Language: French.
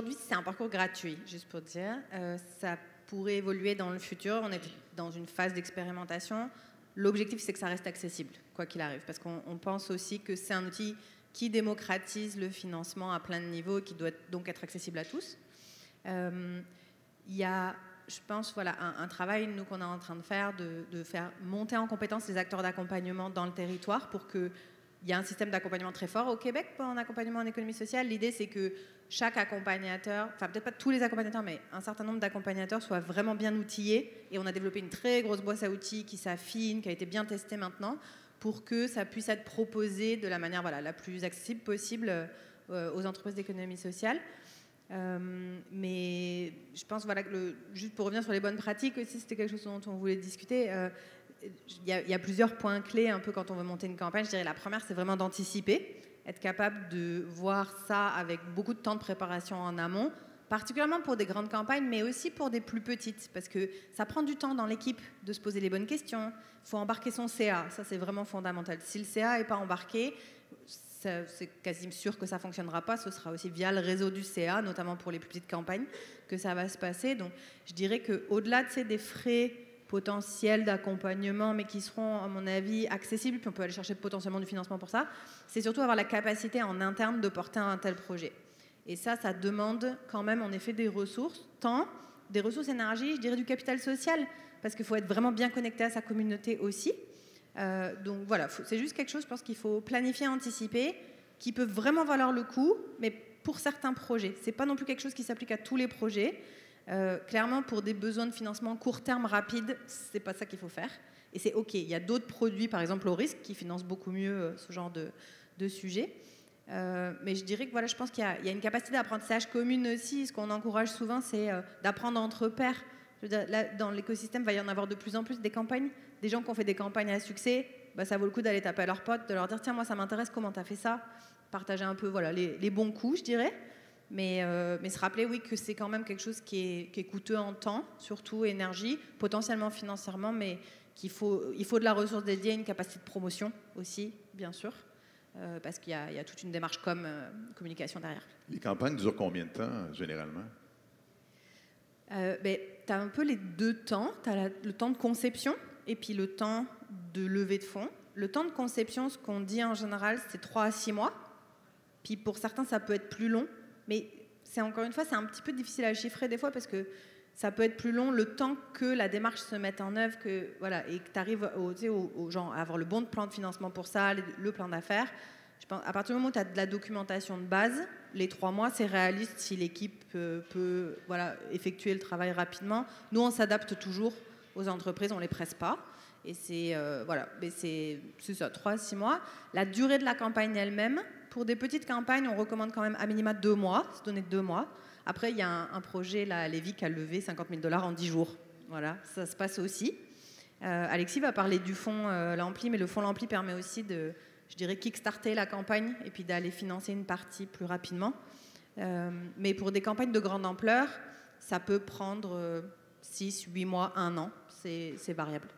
aujourd'hui, c'est un parcours gratuit, juste pour dire. Ça pourrait évoluer dans le futur. On est dans une phase d'expérimentation. L'objectif, c'est que ça reste accessible, quoi qu'il arrive, parce qu'on pense aussi que c'est un outil qui démocratise le financement à plein de niveaux et qui doit donc être accessible à tous. Il y a, je pense, voilà, un travail, nous, qu'on est en train de faire faire monter en compétence les acteurs d'accompagnement dans le territoire pour qu'il y ait un système d'accompagnement très fort. Au Québec, en accompagnement en économie sociale, l'idée, c'est que chaque accompagnateur, enfin peut-être pas tous les accompagnateurs, mais un certain nombre d'accompagnateurs soient vraiment bien outillés. Et on a développé une très grosse boîte à outils qui s'affine, qui a été bien testée maintenant, pour que ça puisse être proposé de la manière la plus accessible possible aux entreprises d'économie sociale. Mais je pense que juste pour revenir sur les bonnes pratiques aussi, c'était quelque chose dont on voulait discuter. Il y a plusieurs points clés un peu quand on veut monter une campagne. Je dirais la première, c'est vraiment d'anticiper, être capable de voir ça avec beaucoup de temps de préparation en amont, particulièrement pour des grandes campagnes, mais aussi pour des plus petites, parce que ça prend du temps dans l'équipe de se poser les bonnes questions. Il faut embarquer son CA, ça c'est vraiment fondamental. Si le CA n'est pas embarqué, c'est quasi sûr que ça ne fonctionnera pas. Ce sera aussi via le réseau du CA, notamment pour les plus petites campagnes, que ça va se passer. Donc je dirais qu'au-delà des frais potentiels d'accompagnement, mais qui seront, à mon avis, accessibles, puis on peut aller chercher potentiellement du financement pour ça, c'est surtout avoir la capacité en interne de porter un tel projet. Et ça demande quand même, en effet, des ressources, des ressources énergie, je dirais du capital social, parce qu'il faut être vraiment bien connecté à sa communauté aussi. Donc voilà, c'est juste quelque chose, je pense qu'il faut planifier, anticiper, qui peut vraiment valoir le coup, mais pour certains projets. C'est pas non plus quelque chose qui s'applique à tous les projets. Clairement, pour des besoins de financement court terme, rapide, c'est pas ça qu'il faut faire. Et c'est OK. Il y a d'autres produits, par exemple au risque, qui financent beaucoup mieux ce genre de sujet. Mais je dirais que je pense qu'il y a une capacité d'apprentissage commune aussi. Ce qu'on encourage souvent, c'est d'apprendre entre pairs. Je veux dire, là, dans l'écosystème, il va y en avoir de plus en plus des campagnes. Des gens qui ont fait des campagnes à succès, ça vaut le coup d'aller taper à leurs potes, de leur dire « Tiens, moi, ça m'intéresse, comment tu as fait ça ?» Partager un peu les bons coups, je dirais. Mais se rappeler, oui, que c'est quand même quelque chose qui est coûteux en temps, surtout énergie, potentiellement financièrement, mais il faut de la ressource dédiée, une capacité de promotion aussi, bien sûr, parce qu'il y a toute une démarche communication derrière. Les campagnes durent combien de temps, généralement? Tu as un peu les deux temps. Tu as le temps de conception et puis le temps de levée de fonds. Le temps de conception, ce qu'on dit en général, c'est 3 à 6 mois. Puis pour certains, ça peut être plus long. Mais encore une fois, c'est un petit peu difficile à chiffrer des fois parce que ça peut être plus long le temps que la démarche se mette en œuvre et que tu arrives aux gens à avoir le bon plan de financement pour ça, le plan d'affaires. Je pense, à partir du moment où tu as de la documentation de base, les 3 mois, c'est réaliste si l'équipe peut effectuer le travail rapidement. Nous, on s'adapte toujours aux entreprises, on ne les presse pas. Et c'est ça, 3 à 6 mois. La durée de la campagne elle-même, pour des petites campagnes, on recommande quand même à minima 2 mois, se donner 2 mois. Après, il y a un projet là, à Lévis qui a levé 50 000 $ en 10 jours. Voilà, ça se passe aussi. Alexis va parler du fonds L'Ampli, mais le fonds L'Ampli permet aussi de, je dirais, kickstarter la campagne et puis d'aller financer une partie plus rapidement. Mais pour des campagnes de grande ampleur, ça peut prendre 6, 8 mois, 1 an. C'est variable.